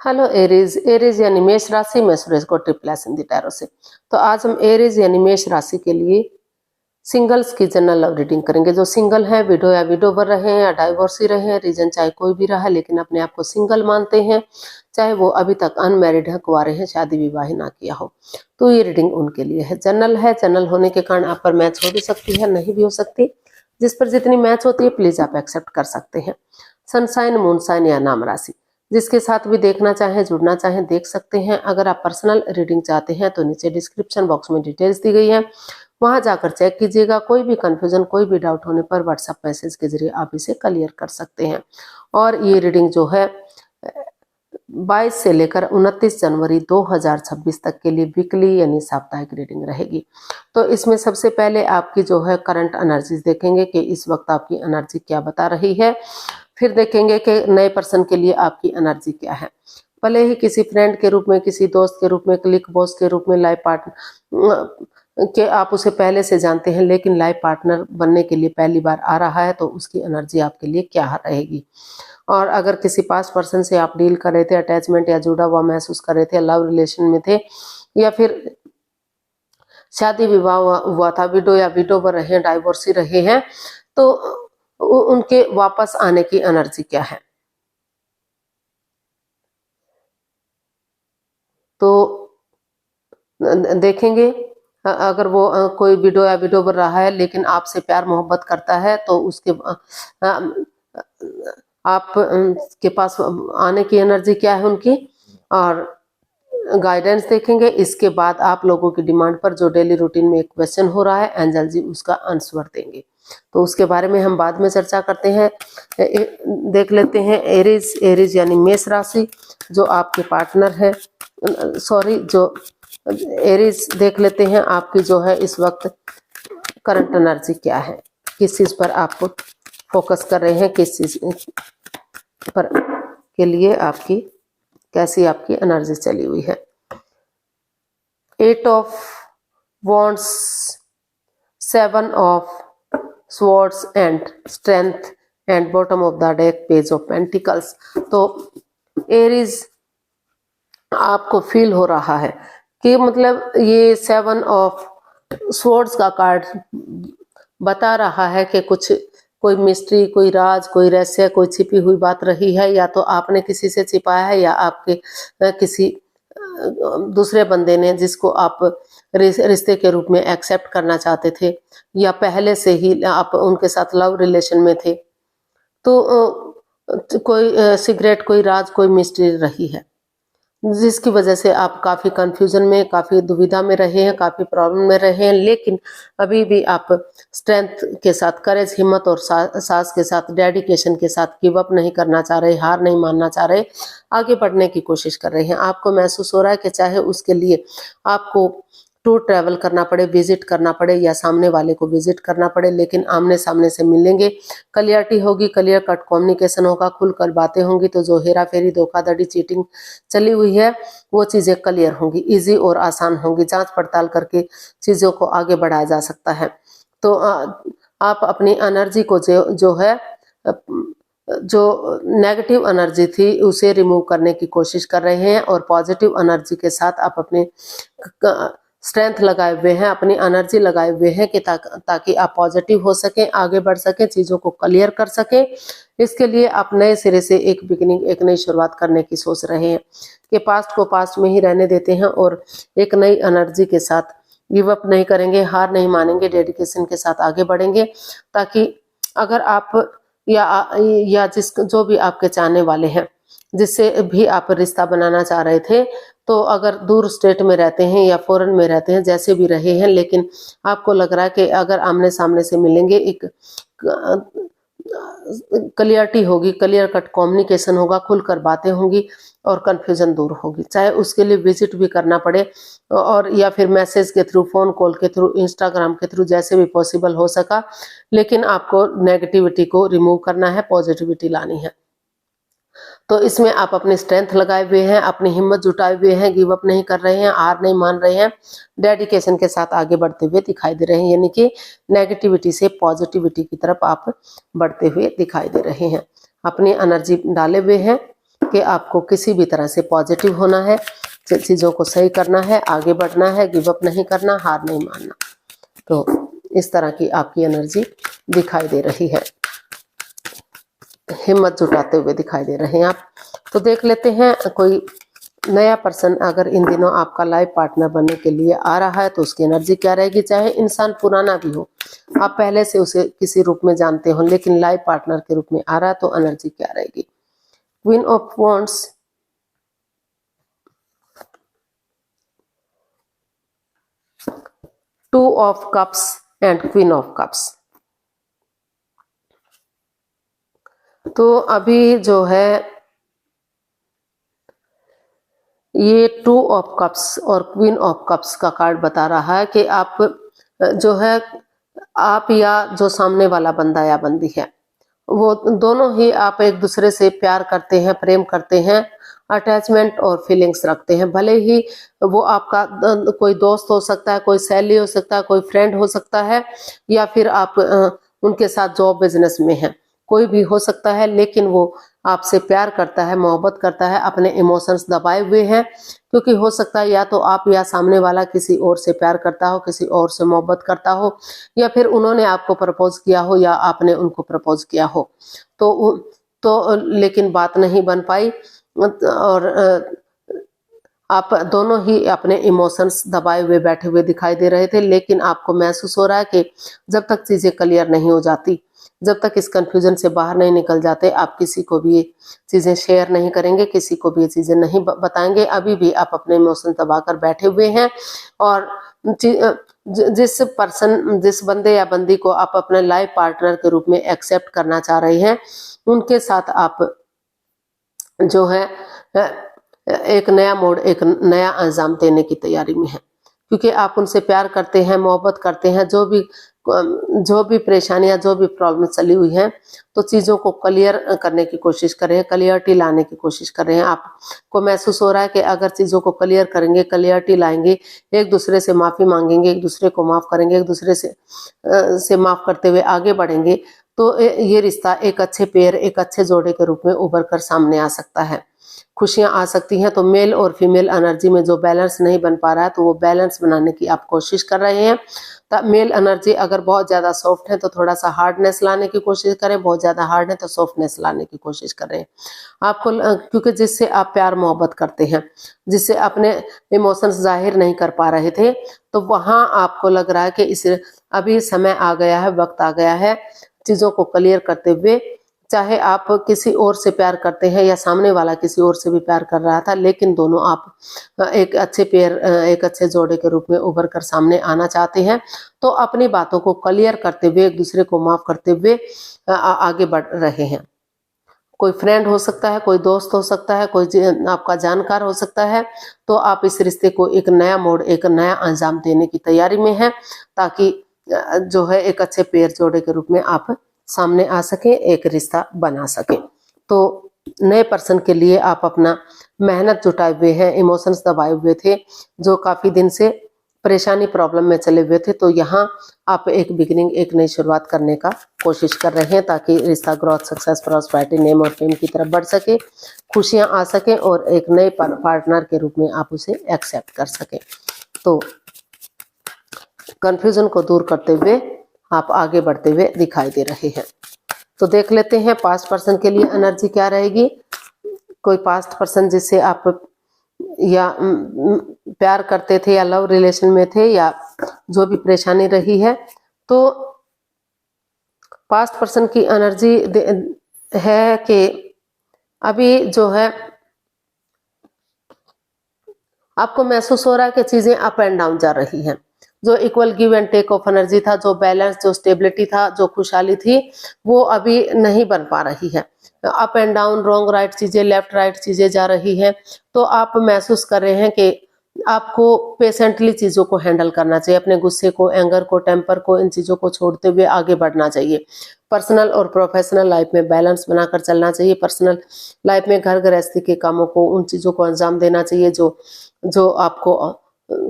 Hello Aries. Aries यानी मेष राशि में सुरेश को ट्रिपल हिंदी टैरो से। तो आज हम एरीज यानी मेष राशि के लिए सिंगल्स की जनरल लव रीडिंग करेंगे। जो सिंगल है, विडो या विडोवर रहे हैं या डाइवोर्सी रहे हैं, रीजन चाहे कोई भी रहा, लेकिन अपने आप को सिंगल मानते हैं, चाहे वो अभी तक अनमैरिड है, कुंवारे हैं, शादी विवाह ना किया हो, तो ये रीडिंग उनके लिए है। जनरल है, जनरल होने के कारण आप पर मैच हो भी सकती है, नहीं भी हो सकती। जिस पर जितनी मैच होती है प्लीज आप एक्सेप्ट कर सकते हैं। सनसाइन, मूनसाइन या नाम राशि, जिसके साथ भी देखना चाहें, जुड़ना चाहें, देख सकते हैं। अगर आप पर्सनल रीडिंग चाहते हैं तो नीचे डिस्क्रिप्शन बॉक्स में डिटेल्स दी गई है, वहां जाकर चेक कीजिएगा। कोई भी कंफ्यूजन, कोई भी डाउट होने पर व्हाट्सएप मैसेज के जरिए आप इसे क्लियर कर सकते हैं। और ये रीडिंग जो है 22 से लेकर 29 जनवरी 2026 तक के लिए वीकली यानी साप्ताहिक रीडिंग रहेगी। तो इसमें सबसे पहले आपकी जो है करंट एनर्जीज देखेंगे कि इस वक्त आपकी एनर्जी क्या बता रही है। फिर देखेंगे कि नए पर्सन के लिए आपकी एनर्जी क्या है। भले ही किसी फ्रेंड के रूप में, किसी दोस्त के रूप में, क्लिक बॉस के रूप में, लाइफ पार्टनर के आप उसे पहले से जानते हैं, लेकिन लाइफ पार्टनर बनने के लिए पहली बार आ रहा है, तो उसकी एनर्जी आपके लिए क्या रहेगी। और अगर किसी पास्ट पर्सन से आप डील कर रहे थे, अटैचमेंट या जुड़ा हुआ महसूस कर रहे थे, लव रिलेशन में थे, या फिर शादी विवाह हुआ था, विडो या विडोवर रहे, डाइवोर्सी रहे हैं, तो उनके वापस आने की एनर्जी क्या है। तो देखेंगे अगर वो कोई विडो या विडोवर रहा है लेकिन आपसे प्यार मोहब्बत करता है, तो उसके आप के पास आने की एनर्जी क्या है उनकी, और गाइडेंस देखेंगे। इसके बाद आप लोगों की डिमांड पर जो डेली रूटीन में एक क्वेश्चन हो रहा है, एंजल जी उसका आंसर देंगे, तो उसके बारे में हम बाद में चर्चा करते हैं। देख लेते हैं एरीज। एरीज यानी मेष राशि, जो आपके पार्टनर है, सॉरी, जो एरीज देख लेते हैं आपकी जो है इस वक्त करंट एनर्जी क्या है, किस चीज पर आप फोकस कर रहे हैं, किस चीज पर के लिए आपकी कैसी आपकी एनर्जी चली हुई है। 8 of wands, 7 of swords and strength and bottom of the deck page of pentacles. तो एरीज आपको फील हो रहा है कि मतलब ये 7 ऑफ स्वर्ड्स का कार्ड बता रहा है कि कुछ कोई मिस्ट्री, कोई राज, कोई रहस्य, कोई छिपी हुई बात रही है, या तो आपने किसी से छिपाया है, या आपके किसी दूसरे बंदे ने, जिसको आप रिश्ते के रूप में एक्सेप्ट करना चाहते थे, या पहले से ही आप उनके साथ लव रिलेशन में थे, तो कोई सीक्रेट, कोई राज, कोई मिस्ट्री रही है, जिसकी वजह से आप काफ़ी कंफ्यूजन में, काफ़ी दुविधा में रहे हैं, काफ़ी प्रॉब्लम में रहे हैं। लेकिन अभी भी आप स्ट्रेंथ के साथ, करेज, हिम्मत और साहस के साथ, डेडिकेशन के साथ गिव अप नहीं करना चाह रहे, हार नहीं मानना चाह रहे, आगे बढ़ने की कोशिश कर रहे हैं। आपको महसूस हो रहा है कि चाहे उसके लिए आपको टूर ट्रैवल करना पड़े, विजिट करना पड़े, या सामने वाले को विजिट करना पड़े, लेकिन आमने सामने से मिलेंगे, क्लियरिटी होगी, क्लियर कट कम्युनिकेशन होगा, खुलकर बातें होंगी, तो जो हेरा फेरी, धोखाधड़ी, चीटिंग चली हुई है वो चीज़ें क्लियर होंगी, इजी और आसान होंगी। जांच पड़ताल करके चीज़ों को आगे बढ़ाया जा सकता है। तो आप अपनी एनर्जी को जो है, जो नेगेटिव एनर्जी थी उसे रिमूव करने की कोशिश कर रहे हैं, और पॉजिटिव एनर्जी के साथ आप अपने स्ट्रेंथ लगाए हुए हैं, अपनी एनर्जी लगाए हुए हैं कि ताकि आप पॉजिटिव हो सकें, आगे बढ़ सकें, चीज़ों को क्लियर कर सकें। इसके लिए आप नए सिरे से एक बिगिनिंग, एक नई शुरुआत करने की सोच रहे हैं कि पास्ट को पास्ट में ही रहने देते हैं और एक नई एनर्जी के साथ गिव अप नहीं करेंगे, हार नहीं मानेंगे, डेडिकेशन के साथ आगे बढ़ेंगे, ताकि अगर आप या जो भी आपके चाहने वाले हैं, जिससे भी आप रिश्ता बनाना चाह रहे थे, तो अगर दूर स्टेट में रहते हैं या फॉरेन में रहते हैं, जैसे भी रहे हैं, लेकिन आपको लग रहा है कि अगर आमने सामने से मिलेंगे, एक क्लियरिटी होगी, क्लियर कट कम्युनिकेशन होगा, खुलकर बातें होंगी और कंफ्यूजन दूर होगी। चाहे उसके लिए विजिट भी करना पड़े, और या फिर मैसेज के थ्रू, फोन कॉल के थ्रू, इंस्टाग्राम के थ्रू, जैसे भी पॉसिबल हो सका, लेकिन आपको नेगेटिविटी को रिमूव करना है, पॉजिटिविटी लानी है। तो इसमें आप अपनी स्ट्रेंथ लगाए हुए हैं, अपनी हिम्मत जुटाए हुए हैं, गिव अप नहीं कर रहे हैं, हार नहीं मान रहे हैं, डेडिकेशन के साथ आगे बढ़ते हुए दिखाई दे रहे हैं, यानी कि नेगेटिविटी से पॉजिटिविटी की तरफ आप बढ़ते हुए दिखाई दे रहे हैं। अपनी एनर्जी डाले हुए हैं कि आपको किसी भी तरह से पॉजिटिव होना है, चीज़ों को सही करना है, आगे बढ़ना है, गिव अप नहीं करना, हार नहीं मानना। तो इस तरह की आपकी एनर्जी दिखाई दे रही है, हिम्मत जुटाते हुए दिखाई दे रहे हैं आप। तो देख लेते हैं कोई नया पर्सन अगर इन दिनों आपका लाइफ पार्टनर बनने के लिए आ रहा है तो उसकी एनर्जी क्या रहेगी। चाहे इंसान पुराना भी हो, आप पहले से उसे किसी रूप में जानते हो, लेकिन लाइफ पार्टनर के रूप में आ रहा है तो एनर्जी क्या रहेगी। Queen of wands, two of cups and queen of cups. तो अभी जो है ये टू ऑफ कप्स और क्वीन ऑफ कप्स का कार्ड बता रहा है कि आप जो है, आप या जो सामने वाला बंदा या बंदी है, वो दोनों ही आप एक दूसरे से प्यार करते हैं, प्रेम करते हैं, अटैचमेंट और फीलिंग्स रखते हैं। भले ही वो आपका कोई दोस्त हो सकता है, कोई सहेली हो सकता है, कोई फ्रेंड हो सकता है, या फिर आप उनके साथ जॉब बिजनेस में हैं, कोई भी हो सकता है, लेकिन वो आपसे प्यार करता है, मोहब्बत करता है, अपने इमोशंस दबाए हुए हैं। क्योंकि हो सकता है या तो आप या सामने वाला किसी और से प्यार करता हो, किसी और से मोहब्बत करता हो, या फिर उन्होंने आपको प्रपोज किया हो या आपने उनको प्रपोज किया हो। तो लेकिन बात नहीं बन पाई और आप दोनों ही अपने इमोशंस दबाए हुए बैठे हुए दिखाई दे रहे थे। लेकिन आपको महसूस हो रहा है कि जब तक चीजें क्लियर नहीं हो जाती, जब तक इस कंफ्यूजन से बाहर नहीं निकल जाते, आप किसी को भी ये चीजें शेयर नहीं करेंगे, किसी को भी ये चीजें नहीं बताएंगे। अभी भी आप अपने इमोशन दबाकर बैठे हुए हैं और जिस बंदे या बंदी को आप अपने लाइफ पार्टनर के रूप में एक्सेप्ट करना चाह रहे हैं, उनके साथ आप जो है एक नया मोड़, एक नया अंजाम देने की तैयारी में है। क्योंकि आप उनसे प्यार करते हैं, मोहब्बत करते हैं। जो भी परेशानियां, जो भी प्रॉब्लम चली हुई हैं, तो चीज़ों को क्लियर करने की कोशिश कर रहे हैं, क्लियरिटी लाने की कोशिश कर रहे हैं। आपको महसूस हो रहा है कि अगर चीज़ों को क्लियर करेंगे, क्लियरिटी लाएंगे, एक दूसरे से माफ़ी मांगेंगे, एक दूसरे को माफ़ करेंगे, एक दूसरे से माफ़ करते हुए आगे बढ़ेंगे, तो ये रिश्ता एक अच्छे पेयर, एक अच्छे जोड़े के रूप में उभर कर सामने आ सकता है। खुशियां आ सकती हैं। तो मेल और फीमेल एनर्जी में जो बैलेंस नहीं बन पा रहा है, तो वो बैलेंस बनाने की आप कोशिश कर रहे हैं। मेल एनर्जी अगर बहुत ज्यादा सॉफ्ट है तो थोड़ा सा हार्डनेस लाने की कोशिश करें, बहुत ज्यादा हार्ड है तो सॉफ्टनेस लाने की कोशिश कर रहे हैं आपको। क्योंकि जिससे आप प्यार मोहब्बत करते हैं, जिससे अपने इमोशंस जाहिर नहीं कर पा रहे थे, तो वहां आपको लग रहा है कि इस अभी समय आ गया है, वक्त आ गया है चीजों को क्लियर करते हुए। चाहे आप किसी और से प्यार करते हैं या सामने वाला किसी और से भी प्यार कर रहा था, लेकिन दोनों आप एक अच्छे पेयर, एक अच्छे जोड़े के रूप में उभर कर सामने आना चाहते हैं। तो अपनी बातों को क्लियर करते हुए, एक दूसरे को माफ करते हुए आगे बढ़ रहे हैं। कोई फ्रेंड हो सकता है, कोई दोस्त हो सकता है, कोई आपका जानकार हो सकता है। तो आप इस रिश्ते को एक नया मोड़, एक नया अंजाम देने की तैयारी में हैं, ताकि जो है एक अच्छे पेयर जोड़े के रूप में आप सामने आ सके, एक रिश्ता बना सके। तो नए पर्सन के लिए आप अपना मेहनत जुटाए हुए हैं, इमोशंस दबाए हुए थे, जो काफी दिन से परेशानी प्रॉब्लम में चले हुए थे। तो यहाँ आप एक बिगिनिंग, एक नई शुरुआत करने का कोशिश कर रहे हैं, ताकि रिश्ता ग्रोथ, सक्सेस, प्रॉस्पेरिटी, नेम और फेम की तरफ बढ़ सके, खुशियां आ सके और एक नए पार्टनर के रूप में आप उसे एक्सेप्ट कर सके। तो कंफ्यूजन को दूर करते हुए आप आगे बढ़ते हुए दिखाई दे रहे हैं। तो देख लेते हैं पास्ट पर्सन के लिए एनर्जी क्या रहेगी। कोई पास्ट पर्सन जिससे आप या प्यार करते थे या लव रिलेशन में थे, या जो भी परेशानी रही है, तो पास्ट पर्सन की एनर्जी है कि अभी जो है आपको महसूस हो रहा है कि चीजें अप एंड डाउन जा रही हैं। जो equal give and take of energy था, जो बैलेंस, जो स्टेबिलिटी था, जो खुशहाली थी, वो अभी नहीं बन पा रही है। Up and down, wrong right चीजें, लेफ्ट राइट चीजें जा रही हैं। तो आप महसूस कर रहे हैं कि आपको पेशेंटली चीजों को हैंडल करना चाहिए, अपने गुस्से को, एंगर को, टेम्पर को, इन चीजों को छोड़ते हुए आगे बढ़ना चाहिए। पर्सनल और प्रोफेशनल लाइफ में बैलेंस बनाकर चलना चाहिए। पर्सनल लाइफ में घर गृहस्थी के कामों को, उन चीजों को अंजाम देना चाहिए जो आपको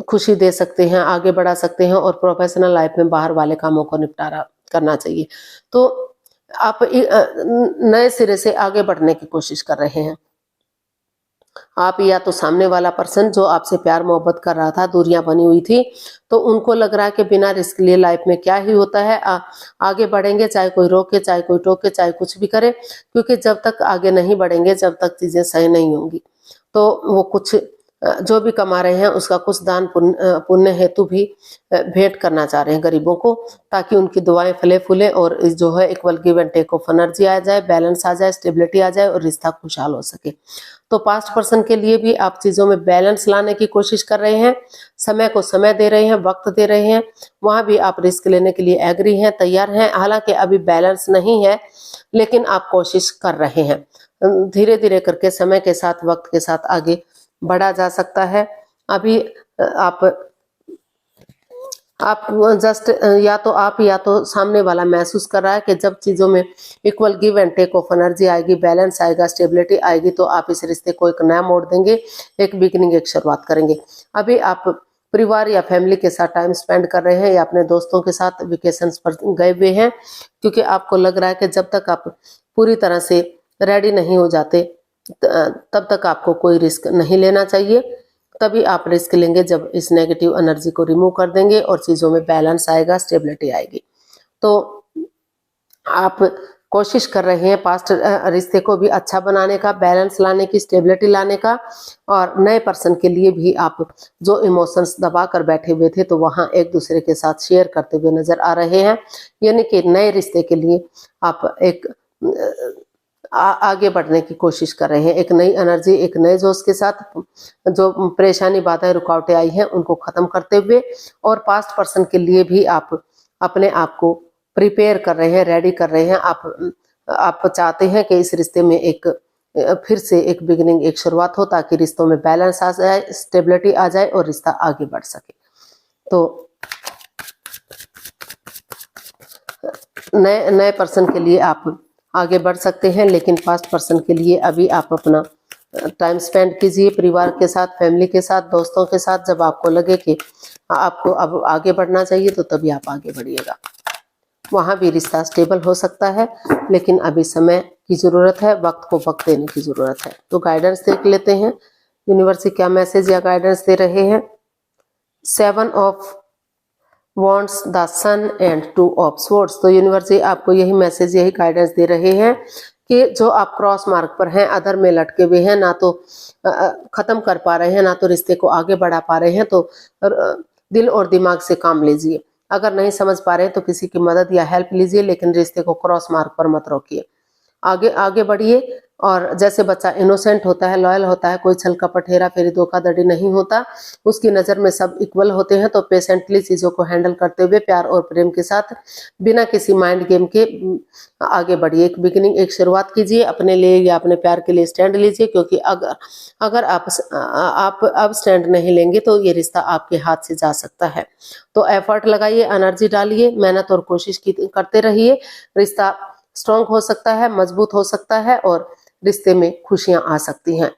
खुशी दे सकते हैं, आगे बढ़ा सकते हैं, और प्रोफेशनल लाइफ में बाहर वाले कामों को निपटारा करना चाहिए। तो आप नए सिरे से आगे बढ़ने की कोशिश कर रहे हैं। आप या तो सामने वाला पर्सन जो आपसे प्यार मोहब्बत कर रहा था, दूरियां बनी हुई थी, तो उनको लग रहा है कि बिना रिस्क लिए लाइफ में क्या ही होता है, आगे बढ़ेंगे, चाहे कोई रोके, चाहे कोई टोके, चाहे कुछ भी करे, क्योंकि जब तक आगे नहीं बढ़ेंगे, जब तक चीजें सही नहीं होंगी, तो वो कुछ जो भी कमा रहे हैं उसका कुछ दान पुण्य हेतु भी भेंट करना चाह रहे हैं गरीबों को, ताकि उनकी दुआएं फले फूले और जो है equal give and take of energy आ जाए, बैलेंस आ जाए, स्टेबिलिटी आ जाए और रिश्ता खुशहाल हो सके। तो पास्ट पर्सन के लिए भी आप चीजों में बैलेंस लाने की कोशिश कर रहे हैं, समय को समय दे रहे हैं, वक्त दे रहे हैं, वहां भी आप रिस्क लेने के लिए एग्री हैं, तैयार हैं। हालांकि अभी बैलेंस नहीं है, लेकिन आप कोशिश कर रहे हैं। धीरे धीरे करके समय के साथ, वक्त के साथ आगे बढ़ा जा सकता है। अभी आप जस्ट या तो सामने वाला महसूस कर रहा है कि जब चीजों में equal give and take of energy आएगी, बैलेंस आएगा, स्टेबिलिटी आएगी, तो आप इस रिश्ते को एक नया मोड़ देंगे, एक बिगिनिंग, एक शुरुआत करेंगे। अभी आप परिवार या फैमिली के साथ टाइम स्पेंड कर रहे हैं या अपने दोस्तों के साथ वेकेशंस पर गए हुए हैं, क्योंकि आपको लग रहा है कि जब तक आप पूरी तरह से रेडी नहीं हो जाते तब तक आपको कोई रिस्क नहीं लेना चाहिए। तभी आप रिस्क लेंगे जब इस नेगेटिव एनर्जी को रिमूव कर देंगे और चीजों में बैलेंस आएगा, स्टेबिलिटी आएगी। तो आप कोशिश कर रहे हैं पास्ट रिश्ते को भी अच्छा बनाने का, बैलेंस लाने की, स्टेबिलिटी लाने का, और नए पर्सन के लिए भी आप जो इमोशंस दबा कर बैठे हुए थे तो वहां एक दूसरे के साथ शेयर करते हुए नजर आ रहे हैं। यानी कि नए रिश्ते के लिए आप एक आगे बढ़ने की कोशिश कर रहे हैं, एक नई एनर्जी, एक नए जोश के साथ, जो परेशानी, बाधाएं, रुकावटें आई हैं उनको खत्म करते हुए। और पास्ट पर्सन के लिए भी आप अपने आप को प्रिपेयर कर रहे हैं, रेडी कर रहे हैं। आप चाहते हैं कि इस रिश्ते में एक फिर से एक बिगिनिंग, एक शुरुआत हो, ताकि रिश्तों में बैलेंस आ जाए, स्टेबिलिटी आ जाए और रिश्ता आगे बढ़ सके। तो नए पर्सन के लिए आप आगे बढ़ सकते हैं, लेकिन पास्ट पर्सन के लिए अभी आप अपना टाइम स्पेंड कीजिए परिवार के साथ, फैमिली के साथ, दोस्तों के साथ। जब आपको लगे कि आपको अब आगे बढ़ना चाहिए तो तभी आप आगे बढ़िएगा। वहां भी रिश्ता स्टेबल हो सकता है, लेकिन अभी समय की जरूरत है, वक्त को वक्त देने की जरूरत है। तो गाइडेंस देख लेते हैं, यूनिवर्स क्या मैसेज या गाइडेंस दे रहे हैं। 7 of wands, the sun and 2 of swords. तो यूनिवर्स आपको यही मैसेज, यही गाइडेंस दे रहे हैं कि जो आप क्रॉस मार्ग पर हैं, अधर में लटके हुए हैं, ना तो खत्म कर पा रहे हैं, ना तो रिश्ते को आगे बढ़ा पा रहे हैं, तो दिल और दिमाग से काम लीजिए। अगर नहीं समझ पा रहे हैं तो किसी की मदद या हेल्प लीजिए, लेकिन रिश्ते को क्रॉस मार्ग पर मत रोकिए। आगे बढ़िए। और जैसे बच्चा इनोसेंट होता है, लॉयल होता है, कोई छल कपट, हेरा फेरी, धोखाधड़ी नहीं होता, उसकी नजर में सब इक्वल होते हैं। तो पेशेंटली चीजों को हैंडल करते हुए प्यार और प्रेम के साथ, बिना किसी माइंड गेम के आगे बढ़िए। एक बिगिनिंग, एक शुरुआत कीजिए, अपने लिए या अपने प्यार के लिए स्टैंड लीजिए, क्योंकि अगर आप अब स्टैंड नहीं लेंगे तो ये रिश्ता आपके हाथ से जा सकता है। तो एफर्ट लगाइए, एनर्जी डालिए, मेहनत और कोशिश करते रहिए। रिश्ता स्ट्रांग हो सकता है, मजबूत हो सकता है और रिश्ते में खुशियां आ सकती हैं।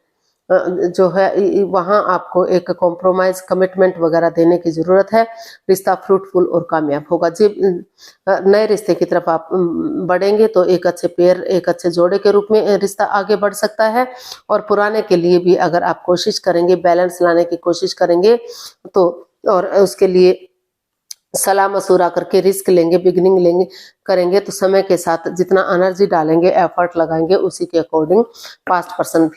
जो है वहां आपको एक कॉम्प्रोमाइज, कमिटमेंट वगैरह देने की जरूरत है। रिश्ता फ्रूटफुल और कामयाब होगा। जब नए रिश्ते की तरफ आप बढ़ेंगे तो एक अच्छे पेयर, एक अच्छे जोड़े के रूप में रिश्ता आगे बढ़ सकता है। और पुराने के लिए भी अगर आप कोशिश करेंगे, बैलेंस लाने की कोशिश करेंगे, तो और उसके लिए सलाह मशूरा करके रिस्क लेंगे, बिगिनिंग करेंगे, तो समय के साथ जितना एनर्जी डालेंगे, एफर्ट लगाएंगे, उसी के अकॉर्डिंग पास्ट पर्सन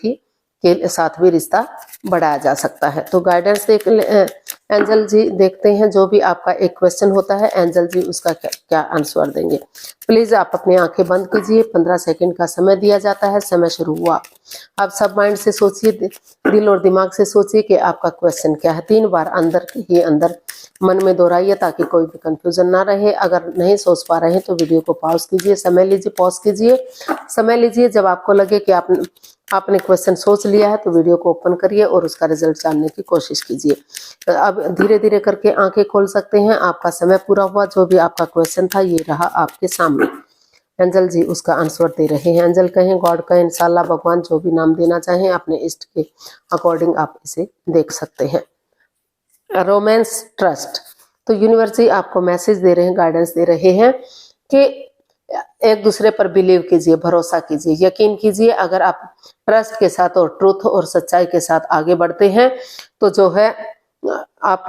के साथ भी रिश्ता बढ़ाया जा सकता है। तो गाइडेंस एंजल जी देखते हैं, जो भी आपका एक क्वेश्चन होता है एंजल जी उसका क्या आंसर देंगे। प्लीज आप अपनी आंखें बंद कीजिए। 15 सेकंड का समय दिया जाता है। समय शुरू हुआ। आप सब माइंड से सोचिए, दिल और दिमाग से सोचिए कि आपका क्वेश्चन क्या है। 3 बार अंदर ही अंदर मन में दोहराइए, ताकि कोई भी कंफ्यूजन ना रहे। अगर नहीं सोच पा रहे हैं तो वीडियो को पॉज कीजिए, समय लीजिए, पॉज कीजिए, समय लीजिए। जब आपको लगे कि आपने क्वेश्चन सोच लिया है तो वीडियो को ओपन करिए और उसका रिजल्ट जानने की कोशिश कीजिए। अब धीरे धीरे करके आंखें खोल सकते हैं। आपका समय पूरा हुआ। जो भी आपका क्वेश्चन था ये रहा आपके सामने। एंजल जी उसका आंसर दे रहे हैं। एंजल कहें, गॉड कहें, इंशाल्लाह, भगवान, जो भी नाम देना चाहें, अपने इष्ट के अकॉर्डिंग आप इसे देख सकते हैं। Romance trust. तो यूनिवर्स आपको मैसेज दे रहे हैं, गाइडेंस दे रहे हैं कि एक दूसरे पर बिलीव कीजिए, भरोसा कीजिए, यकीन कीजिए। अगर आप ट्रस्ट के साथ और ट्रूथ और सच्चाई के साथ आगे बढ़ते हैं तो जो है आप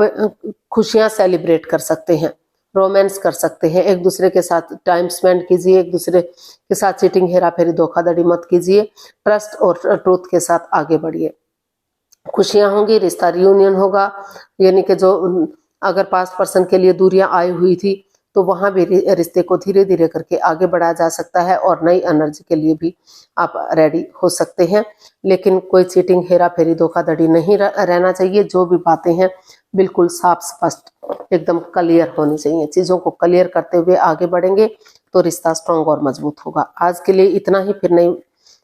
खुशियां सेलिब्रेट कर सकते हैं, रोमांस कर सकते हैं, एक दूसरे के साथ टाइम स्पेंड कीजिए, एक दूसरे के साथ चीटिंग, हेरा फेरी, धोखाधड़ी मत कीजिए। ट्रस्ट और ट्रूथ के साथ आगे बढ़िए, खुशियां होंगी, रिश्ता रियूनियन होगा। यानी कि जो अगर पास्ट पर्सन के लिए दूरियां आई हुई थी तो वहां भी रिश्ते को धीरे धीरे करके आगे बढ़ाया जा सकता है और नई एनर्जी के लिए भी आप रेडी हो सकते हैं। लेकिन कोई चीटिंग, हेरा फेरी, धोखाधड़ी नहीं रहना चाहिए। जो भी बातें हैं बिल्कुल साफ स्पष्ट एकदम क्लियर होनी चाहिए। चीजों को क्लियर करते हुए आगे बढ़ेंगे तो रिश्ता स्ट्रांग और मजबूत होगा। आज के लिए इतना ही, फिर नई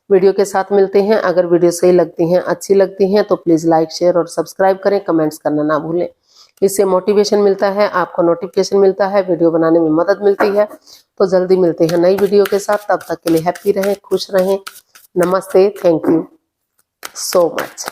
वीडियो के साथ मिलते हैं। अगर वीडियो सही लगती हैं, अच्छी लगती हैं तो प्लीज लाइक, शेयर और सब्सक्राइब करें, कमेंट्स करना ना भूलें। इससे मोटिवेशन मिलता है, आपको नोटिफिकेशन मिलता है, वीडियो बनाने में मदद मिलती है। तो जल्दी मिलते हैं नई वीडियो के साथ, तब तक के लिए हैप्पी रहें, खुश रहें। नमस्ते, थैंक यू सो मच।